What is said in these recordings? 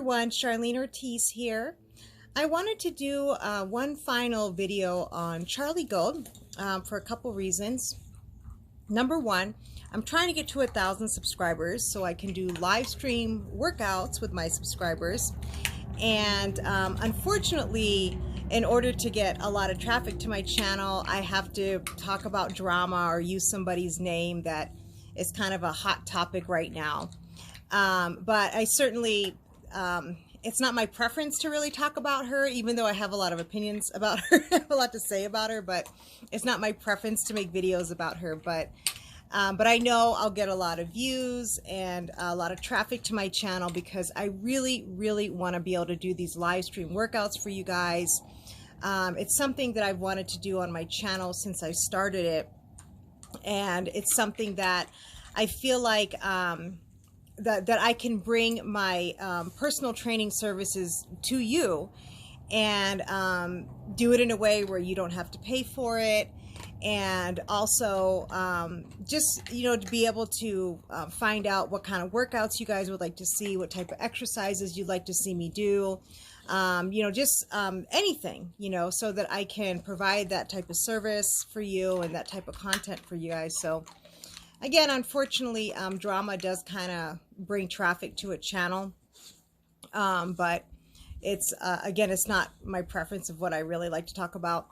everyone, Charlene Ortiz here. I wanted to do one final video on Charlie Gold for a couple reasons. Number one, I'm trying to get to 1,000 subscribers so I can do live stream workouts with my subscribers. And unfortunately, in order to get a lot of traffic to my channel, I have to talk about drama or use somebody's name that is kind of a hot topic right now. But I certainly, it's not my preference to really talk about her, even though I have a lot of opinions about her, I have a lot to say about her, but it's not my preference to make videos about her. But I know I'll get a lot of views and a lot of traffic to my channel because I really, really want to be able to do these live stream workouts for you guys. It's something that I've wanted to do on my channel since I started it. And it's something that I feel like that I can bring my personal training services to you and do it in a way where you don't have to pay for it. And also just, to be able to find out what kind of workouts you guys would like to see, what type of exercises you'd like to see me do, just anything, so that I can provide that type of service for you and that type of content for you guys. So again, unfortunately, drama does kind of bring traffic to a channel, but it's, again, it's not my preference of what I really like to talk about.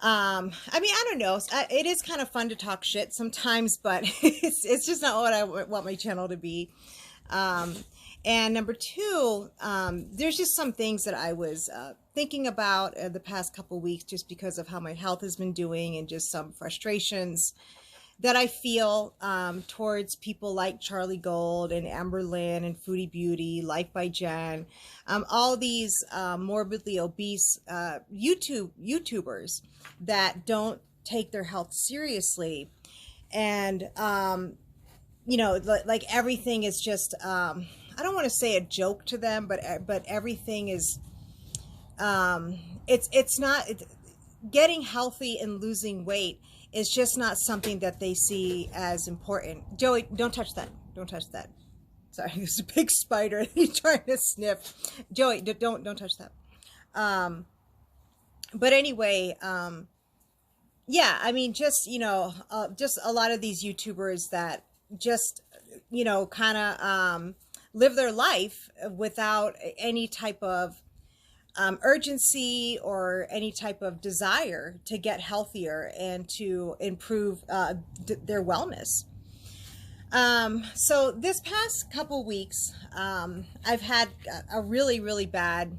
I don't know. It is kind of fun to talk shit sometimes, but it's just not what I want my channel to be. And number two, there's just some things that I was thinking about the past couple weeks just because of how my health has been doing and just some frustrations that I feel towards people like Charlie Gold and Amber Lynn and Foodie Beauty, Life by Jen, all these morbidly obese YouTubers that don't take their health seriously. And, like everything is just, I don't want to say a joke to them, but everything is, it's not, getting healthy and losing weight is just not something that they see as important. Joey, don't touch that. Don't touch that. Sorry, there's a big spider. He's trying to sniff. Joey, don't touch that. But anyway, yeah, I mean, just, just a lot of these YouTubers that just, kind of live their life without any type of urgency or any type of desire to get healthier and to improve their wellness. So this past couple weeks, I've had a really, really bad,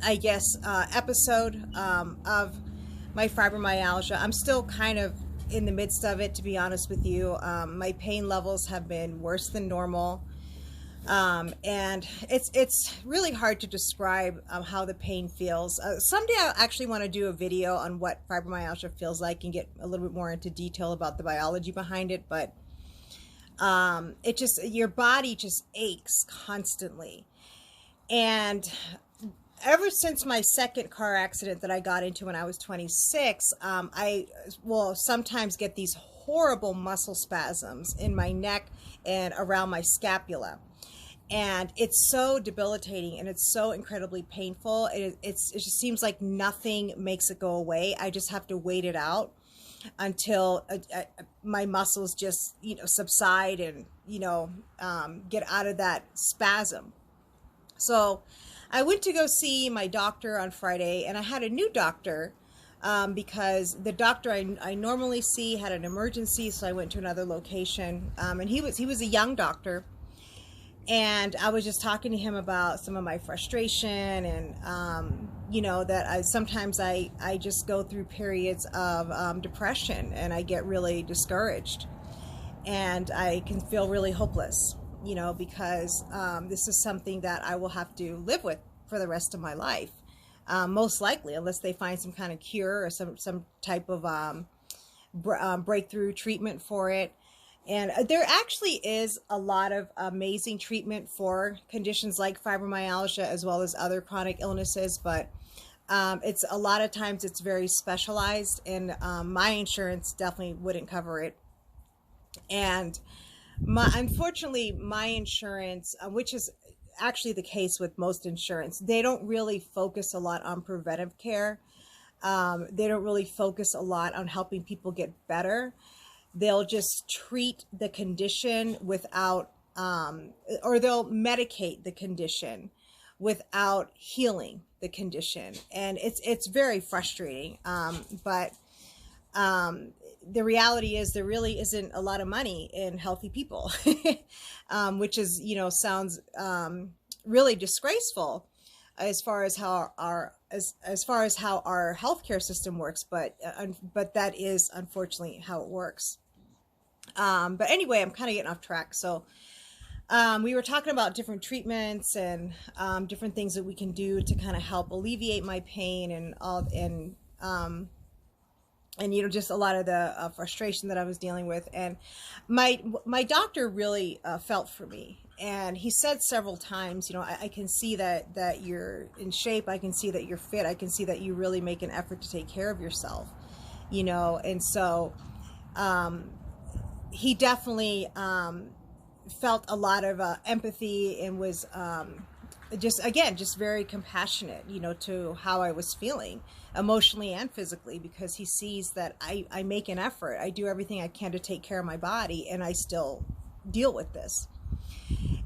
episode of my fibromyalgia. I'm still kind of in the midst of it, to be honest with you. My pain levels have been worse than normal. And it's really hard to describe how the pain feels. Someday I actually want to do a video on what fibromyalgia feels like and get a little bit more into detail about the biology behind it. But it just, your body just aches constantly. And ever since my second car accident that I got into when I was 26, I will sometimes get these horrible muscle spasms in my neck and around my scapula. And it's so debilitating and it's so incredibly painful. It just seems like nothing makes it go away. I just have to wait it out until my muscles just, subside and, get out of that spasm. So I went to go see my doctor on Friday, and I had a new doctor because the doctor I normally see had an emergency. So I went to another location, and he was a young doctor. And I was just talking to him about some of my frustration and, that sometimes I just go through periods of depression and I get really discouraged and I can feel really hopeless, because this is something that I will have to live with for the rest of my life, most likely, unless they find some kind of cure or some type of breakthrough treatment for it. And there actually is a lot of amazing treatment for conditions like fibromyalgia as well as other chronic illnesses, but it's a lot of times it's very specialized, and my insurance definitely wouldn't cover it. And Unfortunately, my insurance, which is actually the case with most insurance, they don't really focus a lot on preventive care. They don't really focus a lot on helping people get better. They'll just treat the condition without, or they'll medicate the condition without healing the condition, and it's very frustrating. But the reality is there really isn't a lot of money in healthy people, which is, sounds really disgraceful as far as how as far as how our healthcare system works, but that is unfortunately how it works. But anyway, I'm kind of getting off track. So we were talking about different treatments and different things that we can do to kind of help alleviate my pain and all, and just a lot of the frustration that I was dealing with. And my doctor really felt for me, and he said several times, I can see that you're in shape, I can see that you're fit, I can see that you really make an effort to take care of yourself, and so he definitely felt a lot of empathy, and was just very compassionate, to how I was feeling emotionally and physically, because he sees that I make an effort. I do everything I can to take care of my body, and I still deal with this.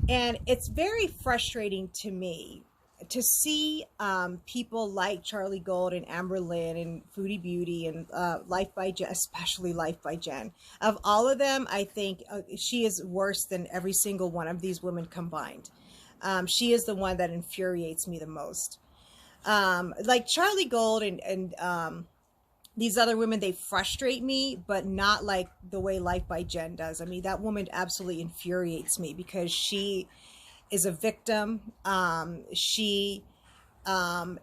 And it's very frustrating to me to see people like Charlie Gold and Amber Lynn and Foodie Beauty and Life by Jen, especially Life by Jen. Of all of them, I think she is worse than every single one of these women combined. She is the one that infuriates me the most. Like Charlie Gold and these other women, they frustrate me, but not like the way Life by Jen does. I mean, that woman absolutely infuriates me because she is a victim. She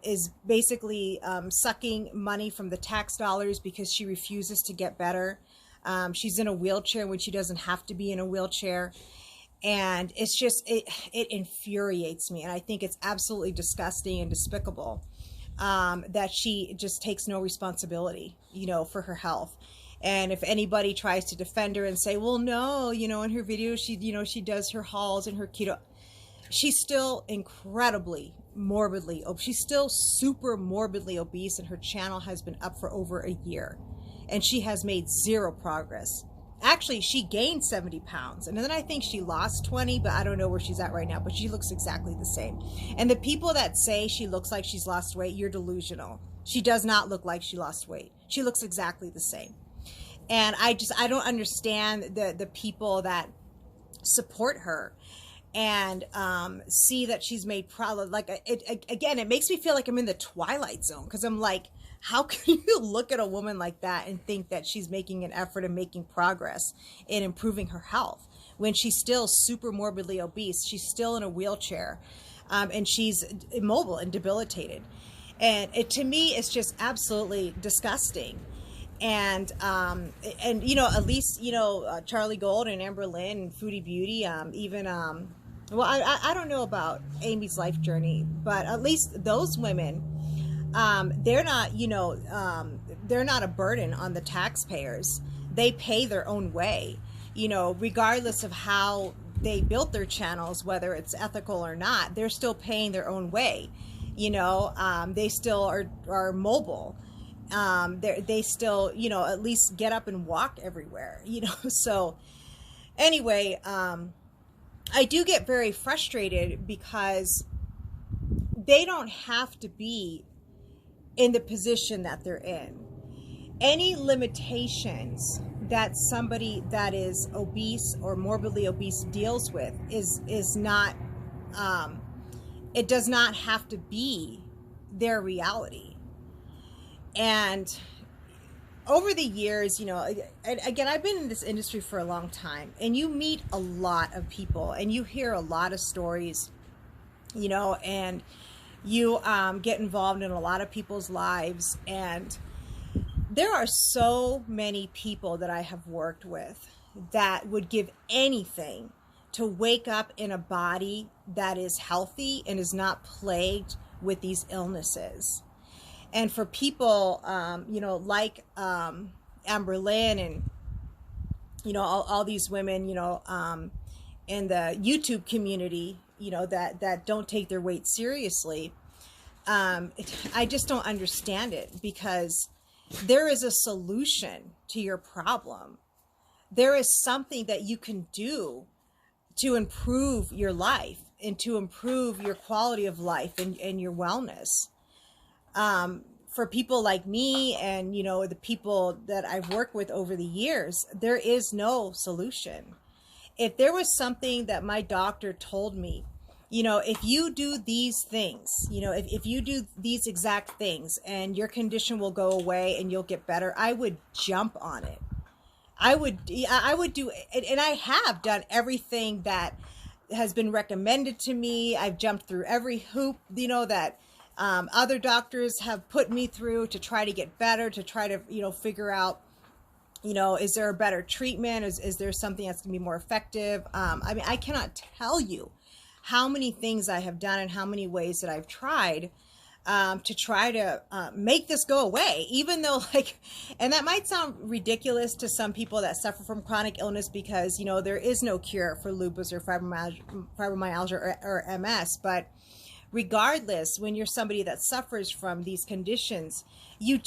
is basically sucking money from the tax dollars because she refuses to get better. She's in a wheelchair when she doesn't have to be in a wheelchair. And it's just, it infuriates me. And I think it's absolutely disgusting and despicable that she just takes no responsibility, for her health. And if anybody tries to defend her and say, well, no, in her videos, she does her hauls and her keto, she's still incredibly morbidly obese. She's still super morbidly obese, and her channel has been up for over a year, and she has made zero progress. Actually, she gained 70 pounds, and then I think she lost 20, but I don't know where she's at right now, but she looks exactly the same. And the people that say she looks like she's lost weight, you're delusional. She does not look like she lost weight. She looks exactly the same. And I don't understand the people that support her and see that she's made progress. Like, again, it makes me feel like I'm in the Twilight Zone, because I'm like, how can you look at a woman like that and think that she's making an effort and making progress in improving her health when she's still super morbidly obese? She's still in a wheelchair, and she's immobile and debilitated. And to me, it's just absolutely disgusting. And at least, Charlie Gold and Amber Lynn and Foodie Beauty, well, I don't know about Amy's life journey, but at least those women, they're not, they're not a burden on the taxpayers. They pay their own way, regardless of how they built their channels, whether it's ethical or not, they're still paying their own way. They still are mobile. They still, at least get up and walk everywhere, So anyway, I do get very frustrated because they don't have to be in the position that they're in. Any limitations that somebody that is obese or morbidly obese deals with is not, it does not have to be their reality. And over the years, again, I've been in this industry for a long time, and you meet a lot of people and you hear a lot of stories, and you get involved in a lot of people's lives. And there are so many people that I have worked with that would give anything to wake up in a body that is healthy and is not plagued with these illnesses. And for people, like Amber Lynn and all these women, in the YouTube community, that don't take their weight seriously. I just don't understand it, because there is a solution to your problem. There is something that you can do to improve your life and to improve your quality of life and your wellness. For people like me and, the people that I've worked with over the years, there is no solution. If there was something that my doctor told me, if you do these things, if you do these exact things and your condition will go away and you'll get better, I would jump on it. I would do it. And I have done everything that has been recommended to me. I've jumped through every hoop, that other doctors have put me through to try to get better, to try to, figure out, is there a better treatment? Is there something that's going to be more effective? I cannot tell you how many things I have done and how many ways that I've tried to try to make this go away, even though, and that might sound ridiculous to some people that suffer from chronic illness, because, there is no cure for lupus or fibromyalgia or MS. But regardless, when you're somebody that suffers from these conditions, you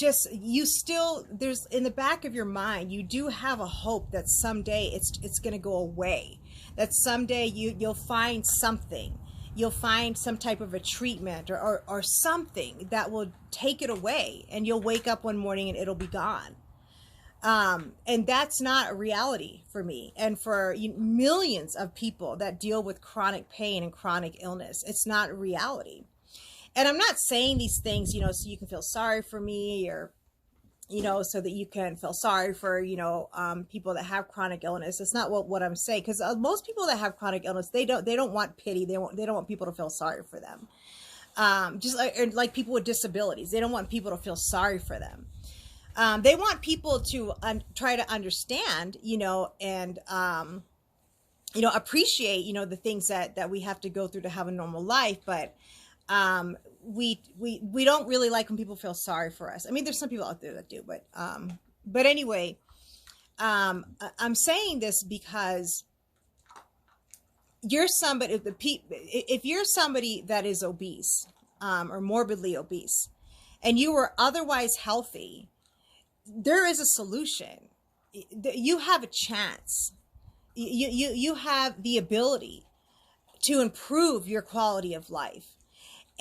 still, there's, in the back of your mind, you do have a hope that someday it's going to go away, that someday you'll find something. You'll find some type of a treatment or something that will take it away, and you'll wake up one morning and it'll be gone. And that's not a reality for me and for millions of people that deal with chronic pain and chronic illness. It's not a reality. And I'm not saying these things, so you can feel sorry for me, or, so that you can feel sorry for, people that have chronic illness. It's not what I'm saying, because most people that have chronic illness, they don't want pity. They don't want people to feel sorry for them. Just like people with disabilities, they don't want people to feel sorry for them. They want people to try to understand, and, appreciate, the things that we have to go through to have a normal life. But we don't really like when people feel sorry for us. I mean, there's some people out there that do, but anyway, I'm saying this because you're somebody, if you're somebody that is obese, or morbidly obese, and you were otherwise healthy, there is a solution. You have a chance. You have the ability to improve your quality of life.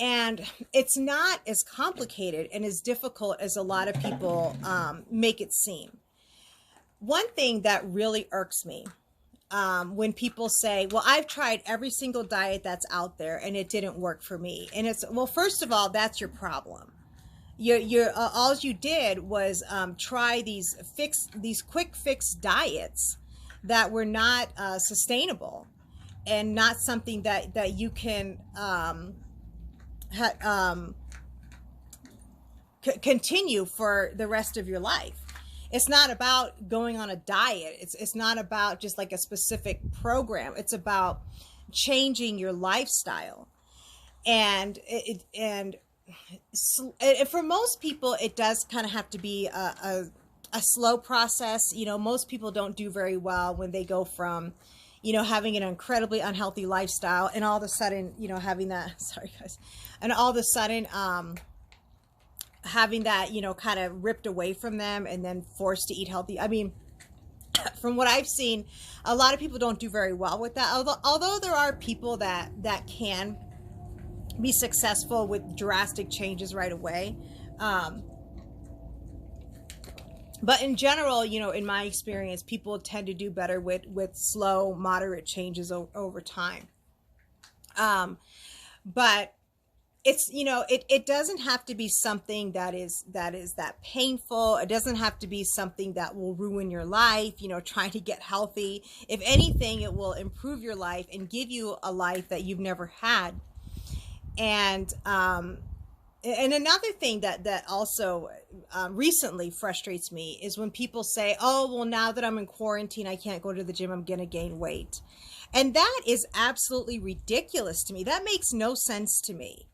And it's not as complicated and as difficult as a lot of people make it seem. One thing that really irks me when people say, well, I've tried every single diet that's out there and it didn't work for me. And it's, well, first of all, that's your problem. All you did was try these quick fix diets that were not sustainable and not something that you can continue for the rest of your life. It's not about going on a diet. It's not about just like a specific program. It's about changing your lifestyle. And for most people, it does kind of have to be a slow process. Most people don't do very well when they go from, having an incredibly unhealthy lifestyle and all of a sudden, having that, sorry guys, and all of a sudden, having that, kind of ripped away from them and then forced to eat healthy. I mean, from what I've seen, a lot of people don't do very well with that. Although there are people that can be successful with drastic changes right away. But in general, in my experience, people tend to do better with slow, moderate changes over time. But it's, it doesn't have to be something that is that painful. It doesn't have to be something that will ruin your life, trying to get healthy. If anything, it will improve your life and give you a life that you've never had. And another thing that also recently frustrates me is when people say, oh, well, now that I'm in quarantine, I can't go to the gym, I'm going to gain weight. And that is absolutely ridiculous to me. That makes no sense to me.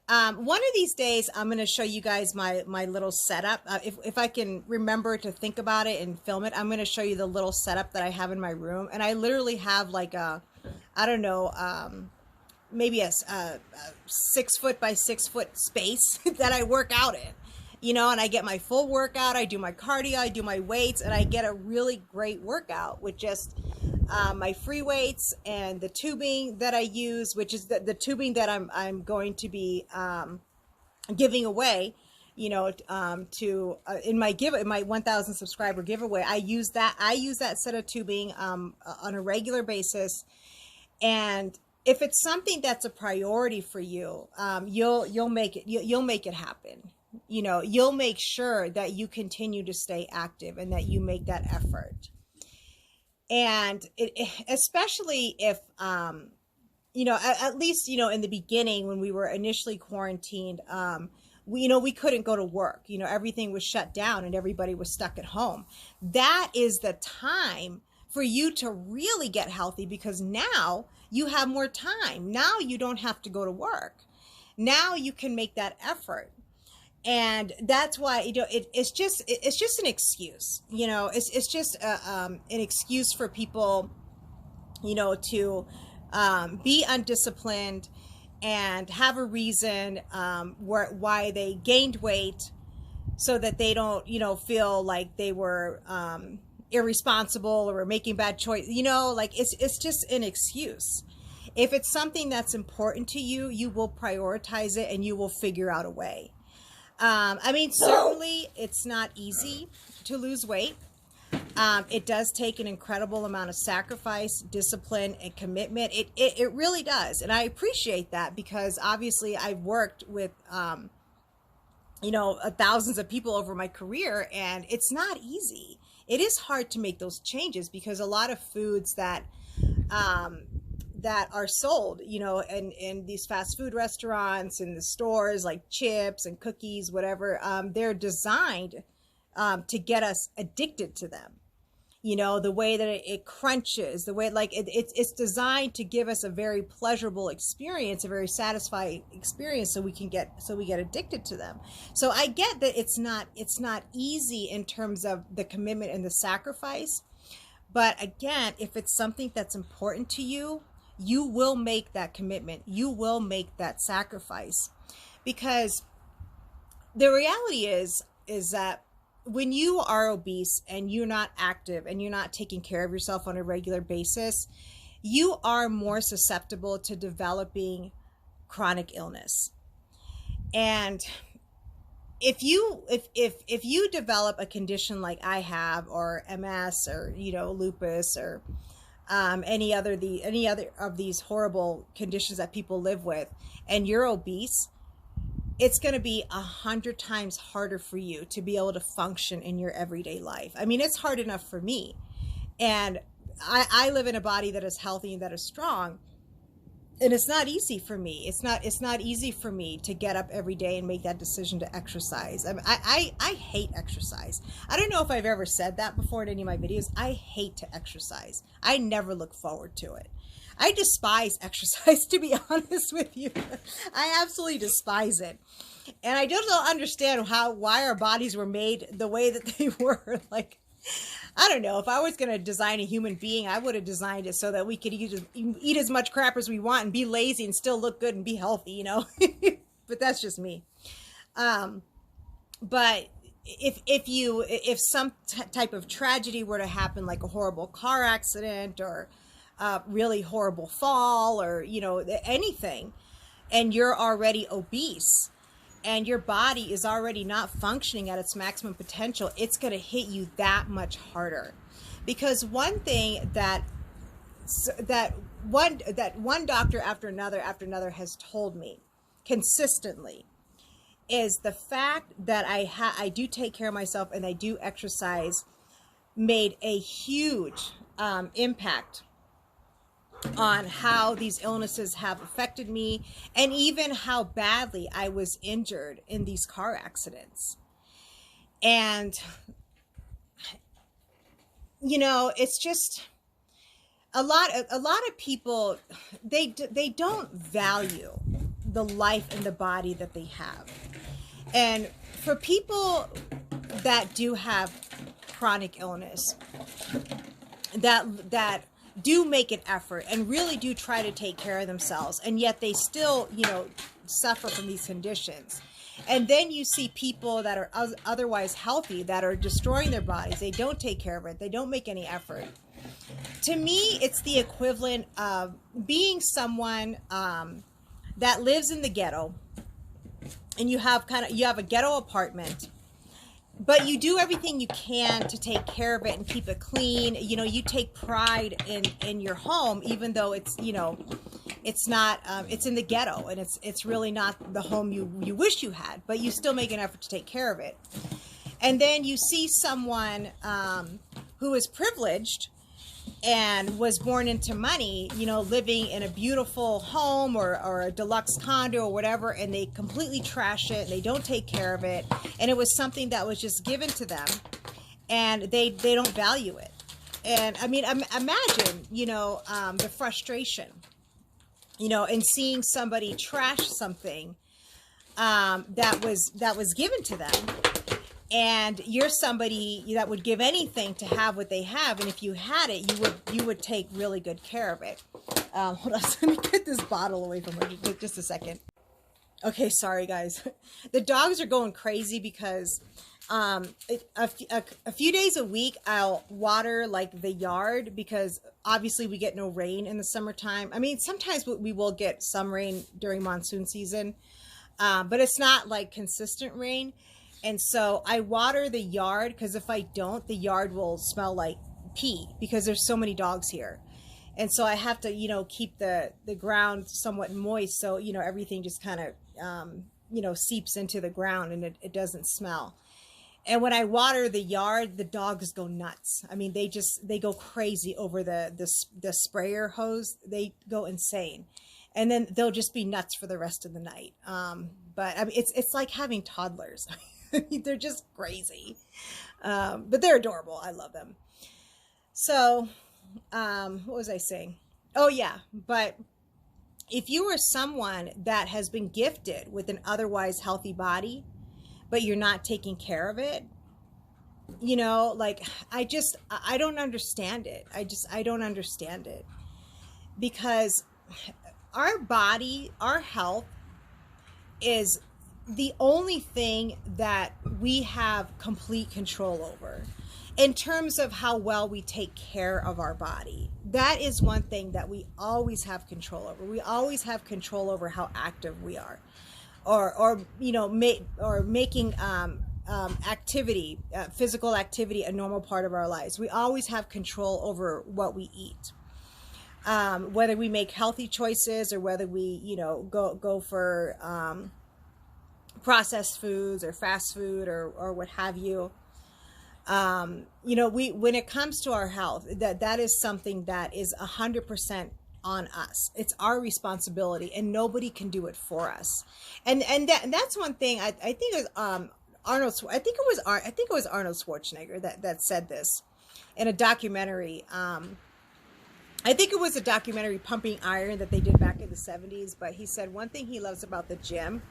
One of these days, I'm going to show you guys my little setup. If I can remember to think about it and film it, I'm going to show you the little setup that I have in my room. And I literally have like a, I don't know, maybe a 6 foot by 6 foot space that I work out in. You know, and I get my full workout, I do my cardio, I do my weights, and I get a really great workout with just my free weights and the tubing that I use, which is the tubing that I'm going to be giving away, you know, to in my 1,000 subscriber giveaway. I use that set of tubing on a regular basis. And if it's something that's a priority for you, you'll make it happen. You know, you'll make sure that you continue to stay active and that you make that effort. And especially if, you know, at least, you know, in the beginning when we were initially quarantined, we couldn't go to work. You know, everything was shut down and everybody was stuck at home. That is the time for you to really get healthy, because now you have more time. Now you don't have to go to work. Now you can make that effort. And that's why, you know, it's just an excuse. You know, it's just an excuse for people, you know, to be undisciplined and have a reason why they gained weight, so that they don't, you know, feel like they were irresponsible or were making bad choices. You know, like it's just an excuse. If it's something that's important to you, you will prioritize it and you will figure out a way. I mean, certainly it's not easy to lose weight. It does take an incredible amount of sacrifice, discipline, and commitment. It really does. And I appreciate that, because obviously I've worked with, you know, thousands of people over my career, and it's not easy. It is hard to make those changes, because a lot of foods that are sold, you know, in these fast food restaurants, in the stores, like chips and cookies, whatever, they're designed to get us addicted to them. You know, the way that it crunches, the way, like it's designed to give us a very pleasurable experience, a very satisfying experience, so we get addicted to them. So I get that it's not easy in terms of the commitment and the sacrifice. But again, if it's something that's important to you, you will make that commitment. You will make that sacrifice, because the reality is that when you are obese and you're not active and you're not taking care of yourself on a regular basis, you are more susceptible to developing chronic illness. And if you develop a condition like I have, or MS, or, you know, lupus, or any other of these horrible conditions that people live with, and you're obese, it's going to be 100 times harder for you to be able to function in your everyday life. I mean, it's hard enough for me, and I live in a body that is healthy and that is strong, and it's not easy for me. It's not easy for me to get up every day and make that decision to exercise. I mean, I hate exercise. I don't know if I've ever said that before in any of my videos. I hate to exercise. I never look forward to it. I despise exercise, to be honest with you. I absolutely despise it. And I don't understand why our bodies were made the way that they were. Like, I don't know. If I was going to design a human being, I would have designed it so that we could eat as much crap as we want and be lazy and still look good and be healthy, you know. But that's just me. But if some type of tragedy were to happen, like a horrible car accident, or a really horrible fall, or, you know, anything, and you're already obese, and your body is already not functioning at its maximum potential, it's going to hit you that much harder. Because one thing that one doctor after another has told me consistently is the fact that I do take care of myself and I do exercise made a huge impact on how these illnesses have affected me, and even how badly I was injured in these car accidents. And, you know, it's just a lot of people, they don't value the life and the body that they have. And for people that do have chronic illness, that do make an effort and really do try to take care of themselves, and yet they still, you know, suffer from these conditions. And then you see people that are otherwise healthy that are destroying their bodies. They don't take care of it. They don't make any effort. To me, it's the equivalent of being someone that lives in the ghetto, and you have a ghetto apartment, but you do everything you can to take care of it and keep it clean. You know, you take pride in your home, even though it's, you know, it's not, it's in the ghetto, and it's really not the home you wish you had, but you still make an effort to take care of it. And then you see someone who is privileged and was born into money, you know, living in a beautiful home or a deluxe condo or whatever, and they completely trash it. They don't take care of it, and it was something that was just given to them, and they don't value it. And I mean, imagine, you know, the frustration, you know, and seeing somebody trash something that was given to them. And you're somebody that would give anything to have what they have, and if you had it, you would take really good care of it. Hold on, let me get this bottle away from her just a second. Okay, sorry guys. The dogs are going crazy because a few days a week I'll water like the yard, because obviously we get no rain in the summertime. I mean, sometimes we will get some rain during monsoon season, but it's not like consistent rain. And so I water the yard, because if I don't, the yard will smell like pee, because there's so many dogs here. And so I have to, you know, keep the ground somewhat moist, so, you know, everything just kind of, you know, seeps into the ground, and it doesn't smell. And when I water the yard, the dogs go nuts. I mean, they go crazy over the sprayer hose. They go insane. And then they'll just be nuts for the rest of the night. But I mean, it's like having toddlers. They're just crazy, but they're adorable. I love them. So, what was I saying? Oh yeah, but if you are someone that has been gifted with an otherwise healthy body, but you're not taking care of it, you know, like, I don't understand it. I don't understand it, because our body, our health is the only thing that we have complete control over in terms of how well we take care of our body. That is one thing that we always have control over. We always have control over how active we are, or you know, making activity, physical activity, a normal part of our lives. We always have control over what we eat. Whether we make healthy choices, or whether we, you know, go for processed foods or fast food or what have you. You know, when it comes to our health, that is something that is 100% on us. It's our responsibility, and nobody can do it for us. And that's one thing. I think it was Arnold. I think it was Arnold Schwarzenegger that said this in a documentary. I think it was a documentary, Pumping Iron, that they did back in the 70s. But he said one thing he loves about the gym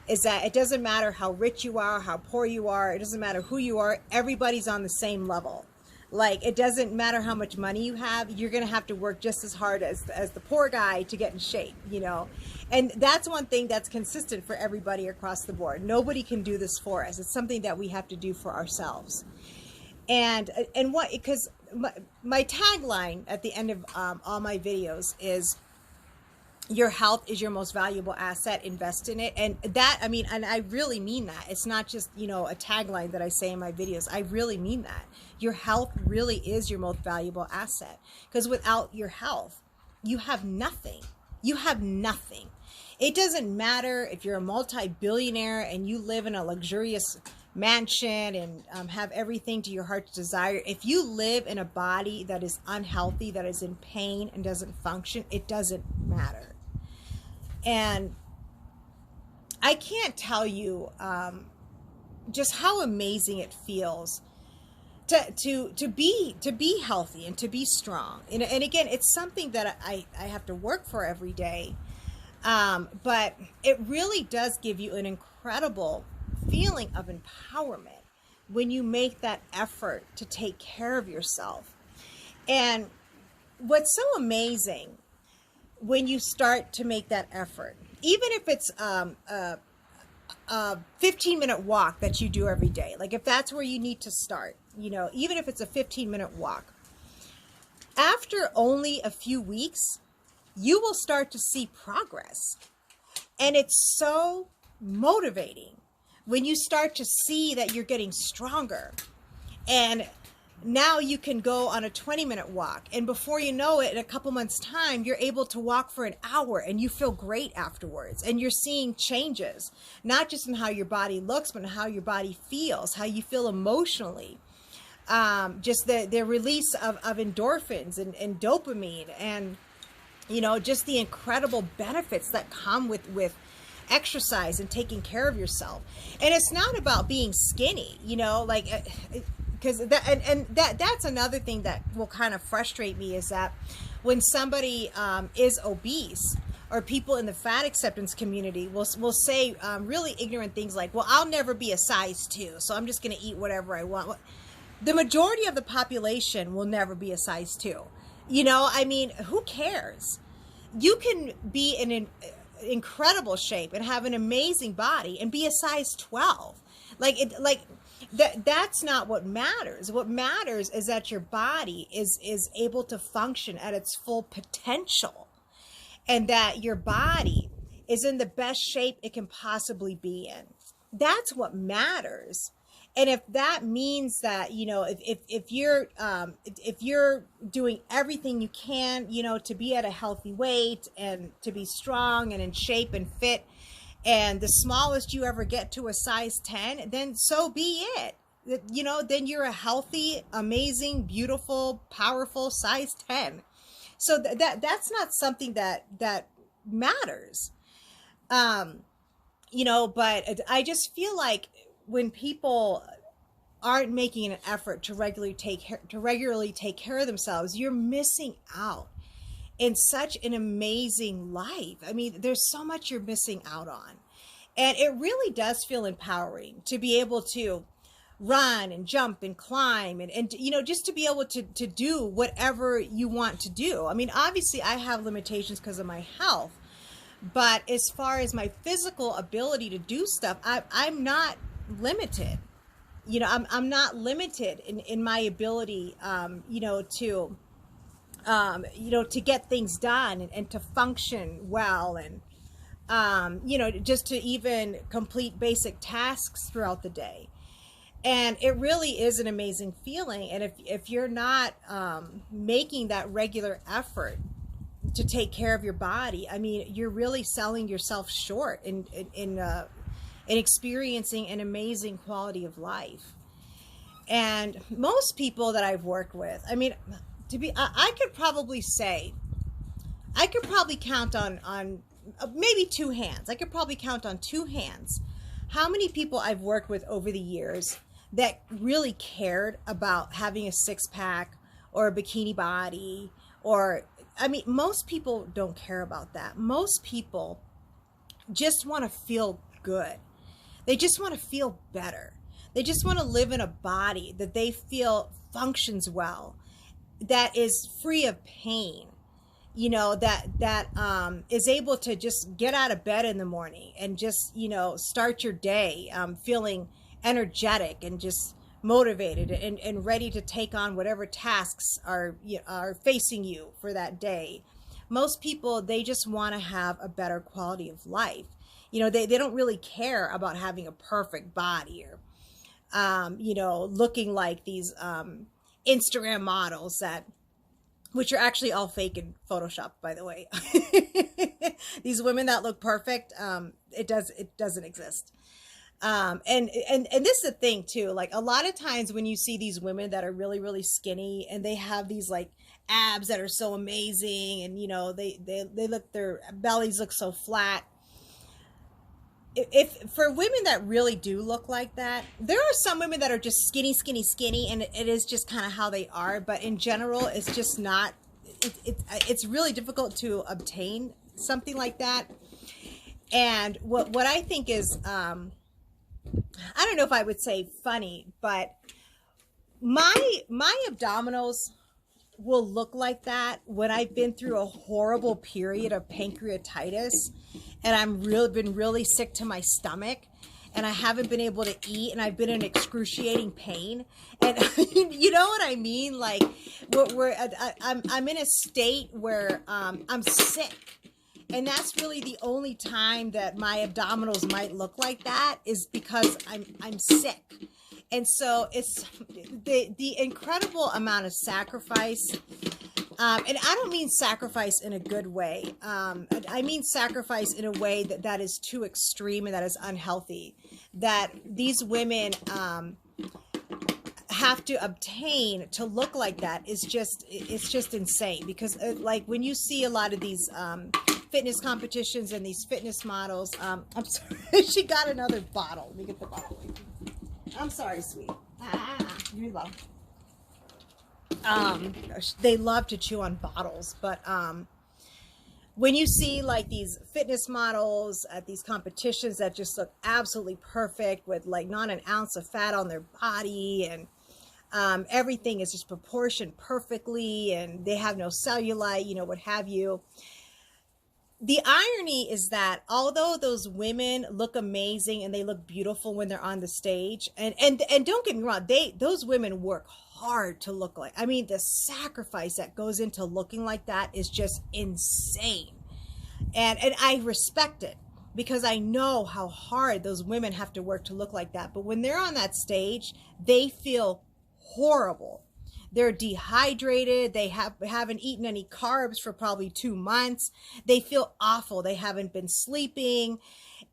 is that it doesn't matter how rich you are, how poor you are, it doesn't matter who you are, everybody's on the same level. Like, it doesn't matter how much money you have, you're going to have to work just as hard as the poor guy to get in shape, you know. And that's one thing that's consistent for everybody across the board. Nobody can do this for us. It's something that we have to do for ourselves. And what, because my tagline at the end of all my videos is, your health is your most valuable asset, invest in it. And that, I mean, and I really mean that. It's not just, you know, a tagline that I say in my videos. I really mean that. Your health really is your most valuable asset, because without your health, you have nothing. You have nothing. It doesn't matter if you're a multi-billionaire and you live in a luxurious mansion and have everything to your heart's desire. If you live in a body that is unhealthy, that is in pain and doesn't function, it doesn't matter. And I can't tell you just how amazing it feels to be healthy and to be strong. And again, it's something that I have to work for every day. But it really does give you an incredible feeling of empowerment when you make that effort to take care of yourself. And what's so amazing when you start to make that effort, even if it's a 15-minute walk that you do every day, like if that's where you need to start, you know, even if it's a 15-minute walk, after only a few weeks, you will start to see progress. And it's so motivating when you start to see that you're getting stronger. And now you can go on a 20-minute walk. And before you know it, in a couple months' time, you're able to walk for an hour and you feel great afterwards. And you're seeing changes, not just in how your body looks, but in how your body feels, how you feel emotionally. Just the release of endorphins and dopamine, and you know, just the incredible benefits that come with exercise and taking care of yourself. And it's not about being skinny, you know, like, because that's another thing that will kind of frustrate me, is that when somebody is obese, or people in the fat acceptance community will say really ignorant things like, well, I'll never be a size 2, so I'm just going to eat whatever I want. The majority of the population will never be a size 2. You know, I mean, who cares? You can be in incredible shape and have an amazing body and be a size 12. That's not what matters. What matters is that your body is able to function at its full potential, and that your body is in the best shape it can possibly be in. That's what matters. And if that means that, you know, if you're doing everything you can, you know, to be at a healthy weight and to be strong and in shape and fit, and the smallest you ever get to a size 10, then so be it. You know, then you're a healthy, amazing, beautiful, powerful size 10. So that's not something that matters. You know, but I just feel like when people aren't making an effort to regularly take care of themselves, you're missing out in such an amazing life. I mean, there's so much you're missing out on. And it really does feel empowering to be able to run and jump and climb and you know, just to be able to do whatever you want to do. I mean, obviously I have limitations because of my health, but as far as my physical ability to do stuff, I'm not limited. You know, I'm not limited in my ability, you know, to get things done and to function well, and, you know, just to even complete basic tasks throughout the day. And it really is an amazing feeling. And if you're not making that regular effort to take care of your body, I mean, you're really selling yourself short in experiencing an amazing quality of life. And most people that I've worked with, I mean, I could probably count on maybe 2 hands. I could probably count on 2 hands how many people I've worked with over the years that really cared about having a 6-pack or a bikini body, or, I mean, most people don't care about that. Most people just want to feel good. They just want to feel better. They just want to live in a body that they feel functions well, that is free of pain, you know, that is able to just get out of bed in the morning and just, you know, start your day feeling energetic and just motivated and ready to take on whatever tasks are facing you for that day. Most people, they just want to have a better quality of life. You know, they don't really care about having a perfect body, or you know, looking like these Instagram models which are actually all fake and Photoshop, by the way. These women that look perfect, it doesn't exist. And this is the thing too, like a lot of times when you see these women that are really, really skinny and they have these like abs that are so amazing, and you know, they look, their bellies look so flat. If for women that really do look like that, there are some women that are just skinny, and it is just kind of how they are. But in general, it's just not. It's really difficult to obtain something like that. And what I think is, I don't know if I would say funny, but my abdominals will look like that when I've been through a horrible period of pancreatitis and been really sick to my stomach and I haven't been able to eat and I've been in excruciating pain. And you know what I mean? Like I'm in a state where I'm sick. And that's really the only time that my abdominals might look like that, is because I'm sick. And so it's the incredible amount of sacrifice. And I don't mean sacrifice in a good way. I mean sacrifice in a way that is too extreme and that is unhealthy. That these women have to obtain to look like that it's just insane. Because like when you see a lot of these fitness competitions and these fitness models, I'm sorry, she got another bottle. Let me get the bottle. I'm sorry, sweet. You love. They love to chew on bottles, but when you see like these fitness models at these competitions that just look absolutely perfect with like not an ounce of fat on their body, and everything is just proportioned perfectly, and they have no cellulite, you know, what have you. The irony is that although those women look amazing and they look beautiful when they're on the stage, and don't get me wrong, those women work hard to look like. I mean, the sacrifice that goes into looking like that is just insane. And I respect it because I know how hard those women have to work to look like that. But when they're on that stage, they feel horrible. They're dehydrated. They haven't eaten any carbs for probably 2 months. They feel awful. They haven't been sleeping.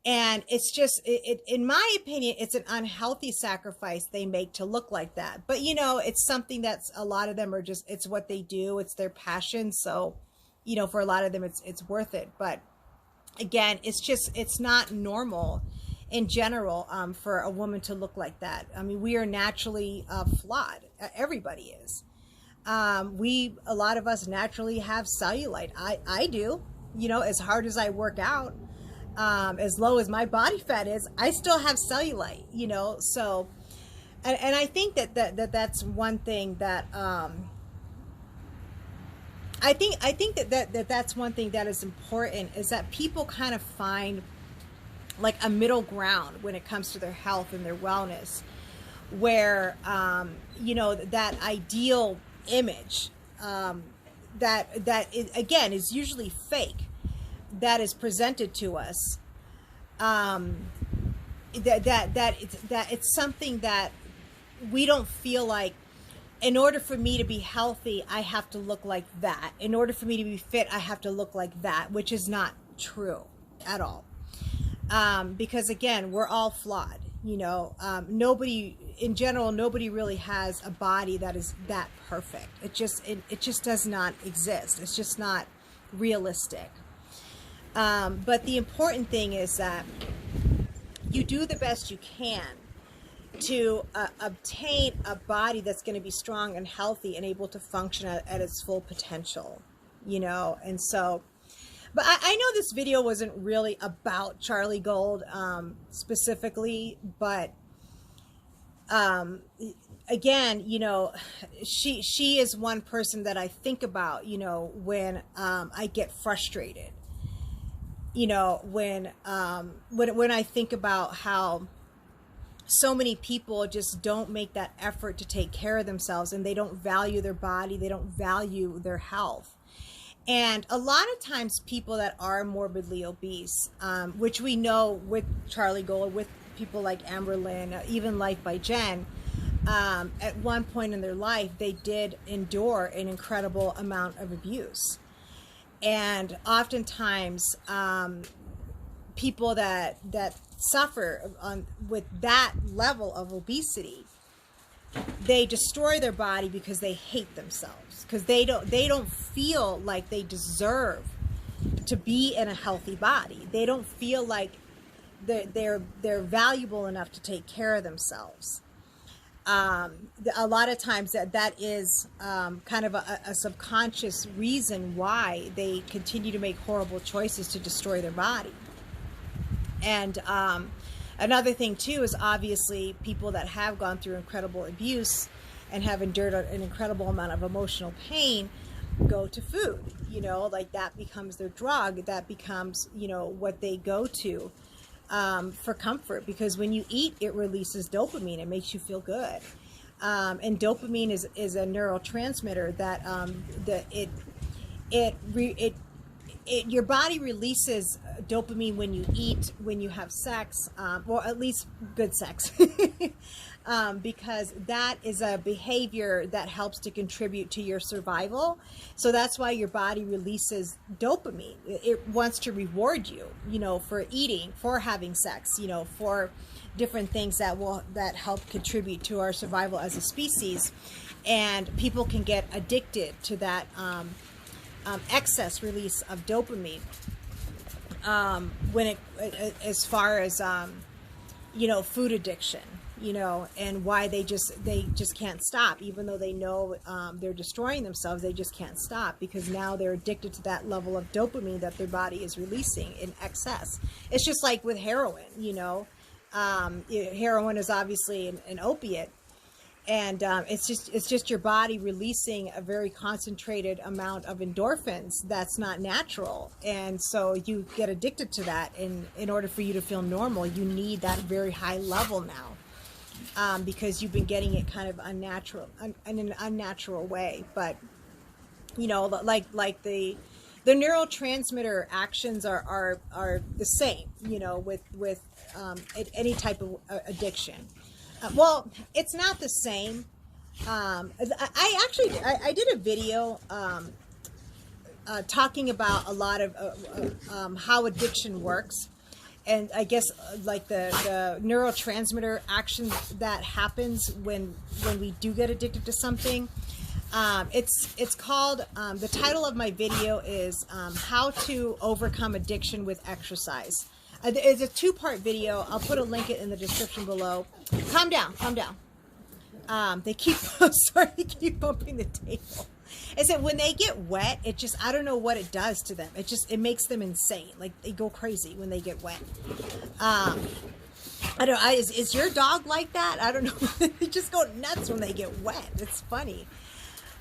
And it's just, in my opinion, it's an unhealthy sacrifice they make to look like that. But, you know, it's something that's, a lot of them are just, it's what they do. It's their passion. So, you know, for a lot of them, it's worth it. But again, it's not normal in general for a woman to look like that. I mean, we are naturally flawed. Everybody is. A lot of us naturally have cellulite. I do, you know, as hard as I work out, as low as my body fat is, I still have cellulite, you know. So, and I think that's one thing that, I think that's one thing that is important, is that people kind of find like a middle ground when it comes to their health and their wellness, where you know, that ideal image that is, again, is usually fake, that is presented to us, that it's something that we don't feel like, in order for me to be healthy, I have to look like that. In order for me to be fit, I have to look like that, which is not true at all. Because again, we're all flawed, you know. Nobody, in general, nobody really has a body that is that perfect. It just does not exist. It's just not realistic. But the important thing is that you do the best you can to obtain a body that's going to be strong and healthy and able to function at its full potential, you know. And so, but I know this video wasn't really about Charlie Gold specifically, but again, you know, she is one person that I think about, you know, when I get frustrated, you know, when I think about how so many people just don't make that effort to take care of themselves, and they don't value their body, they don't value their health. And a lot of times people that are morbidly obese, which we know with Charlie Gold, with people like Amber Lynn, even Life by Jen, at one point in their life, they did endure an incredible amount of abuse. And oftentimes, people that suffer with that level of obesity, they destroy their body because they hate themselves, because they don't feel like they deserve to be in a healthy body. They don't feel like they're valuable enough to take care of themselves. A lot of times that is kind of a subconscious reason why they continue to make horrible choices to destroy their body. And another thing too is obviously people that have gone through incredible abuse and have endured an incredible amount of emotional pain go to food, you know, like that becomes their drug, that becomes, you know, what they go to for comfort, because when you eat, it releases dopamine. It makes you feel good. And dopamine is a neurotransmitter that your body releases dopamine when you eat, when you have sex, or at least good sex, because that is a behavior that helps to contribute to your survival. So that's why your body releases dopamine. It wants to reward you, you know, for eating, for having sex, you know, for different things that help contribute to our survival as a species. And people can get addicted to that excess release of dopamine when as far as you know, food addiction, you know, and why they just can't stop, even though they know they're destroying themselves. They just can't stop because now they're addicted to that level of dopamine that their body is releasing in excess. It's just like with heroin, you know. Heroin is obviously an opiate. And it's just your body releasing a very concentrated amount of endorphins that's not natural, and so you get addicted to that. And in order for you to feel normal, you need that very high level now, because you've been getting it kind of in an unnatural way. But you know, like the neurotransmitter actions are the same, you know, with any type of addiction. Well, it's not the same. I did a video talking about a lot of how addiction works, and I guess like the neurotransmitter action that happens when we do get addicted to something. It's called, the title of my video is How to Overcome Addiction with Exercise. It's a two-part video. I'll put a link in the description below. Calm down, calm down. They keep they keep bumping the table. Is that when they get wet, it just, I don't know what it does to them. It makes them insane. Like they go crazy when they get wet. I don't. Is your dog like that? I don't know. They just go nuts when they get wet. It's funny.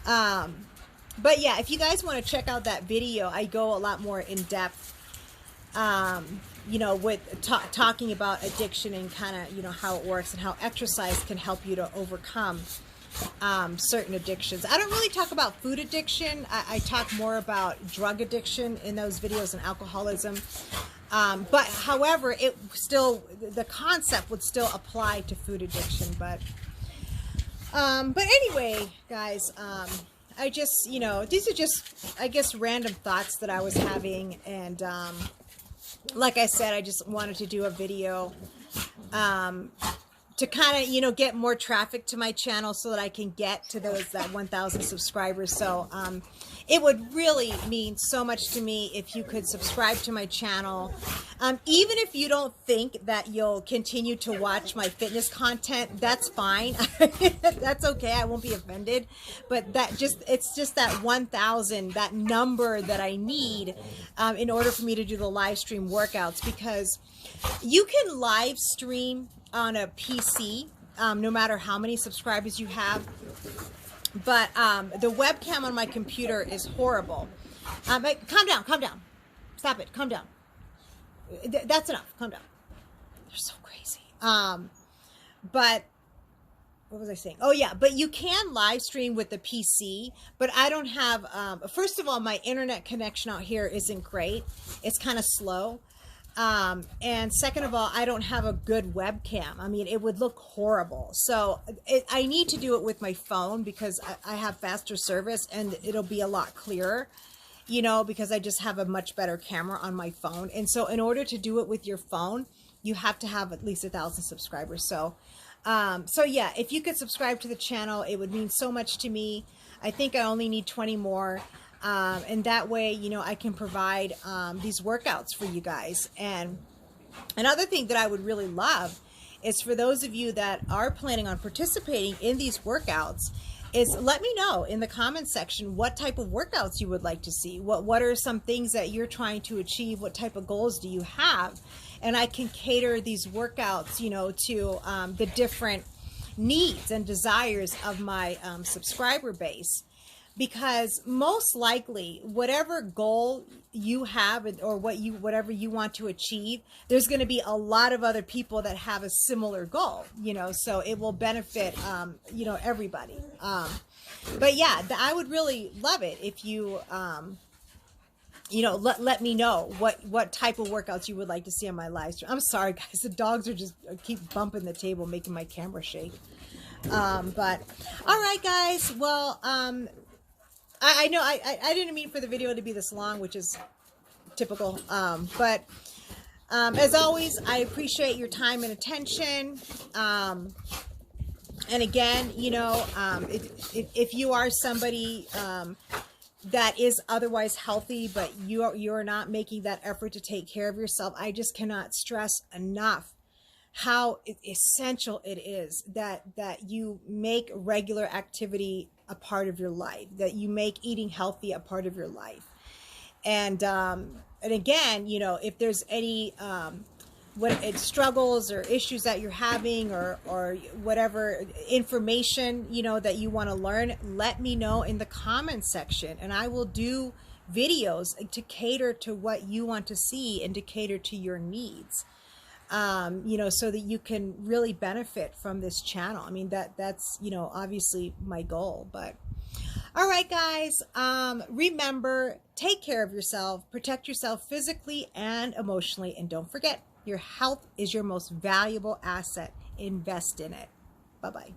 But yeah, if you guys want to check out that video, I go a lot more in depth. You know, with talking about addiction and kind of, you know, how it works and how exercise can help you to overcome certain addictions. I don't really talk about food addiction. I talk more about drug addiction in those videos and alcoholism. But however, the concept would still apply to food addiction. But anyway, guys, I just, you know, these are just, I guess, random thoughts that I was having. And like I said, I just wanted to do a video to kind of, you know, get more traffic to my channel so that I can get to that 1,000 subscribers. So it would really mean so much to me if you could subscribe to my channel. Even if you don't think that you'll continue to watch my fitness content, that's fine. That's okay. I won't be offended. But it's just that 1,000, that number that I need in order for me to do the live stream workouts, because you can live stream on a PC, no matter how many subscribers you have. But the webcam on my computer is horrible. Calm down, calm down. Stop it, calm down. That's enough, calm down. They're so crazy. But what was I saying? Oh yeah, but you can live stream with the PC, but I don't have, first of all, my internet connection out here isn't great. It's kind of slow. And second of all, I don't have a good webcam. I mean, it would look horrible. So I need to do it with my phone because I have faster service and it'll be a lot clearer, you know, because I just have a much better camera on my phone. And so in order to do it with your phone, you have to have at least 1,000 subscribers. So yeah, if you could subscribe to the channel, it would mean so much to me. I think I only need 20 more. And that way, you know, I can provide these workouts for you guys. And another thing that I would really love is for those of you that are planning on participating in these workouts, is let me know in the comments section what type of workouts you would like to see. What are some things that you're trying to achieve? What type of goals do you have? And I can cater these workouts, you know, to the different needs and desires of my subscriber base. Because most likely, whatever goal you have or whatever you want to achieve, there's going to be a lot of other people that have a similar goal, you know, so it will benefit, you know, everybody. But yeah, I would really love it if you, you know, let me know what type of workouts you would like to see on my live stream. I'm sorry, guys. The dogs are just keep bumping the table, making my camera shake. But all right, guys. Well, I know I didn't mean for the video to be this long, which is typical. But as always, I appreciate your time and attention. And again, you know, if you are somebody that is otherwise healthy, but you're not making that effort to take care of yourself, I just cannot stress enough how essential it is that you make regular activity a part of your life, that you make eating healthy a part of your life. And again, you know, if there's any struggles or issues that you're having, or whatever information, you know, that you want to learn, let me know in the comments section, and I will do videos to cater to what you want to see and to cater to your needs. You know, so that you can really benefit from this channel. I mean, that's, you know, obviously my goal. But all right, guys, remember, take care of yourself, protect yourself physically and emotionally, and don't forget, your health is your most valuable asset. Invest in it. Bye-bye.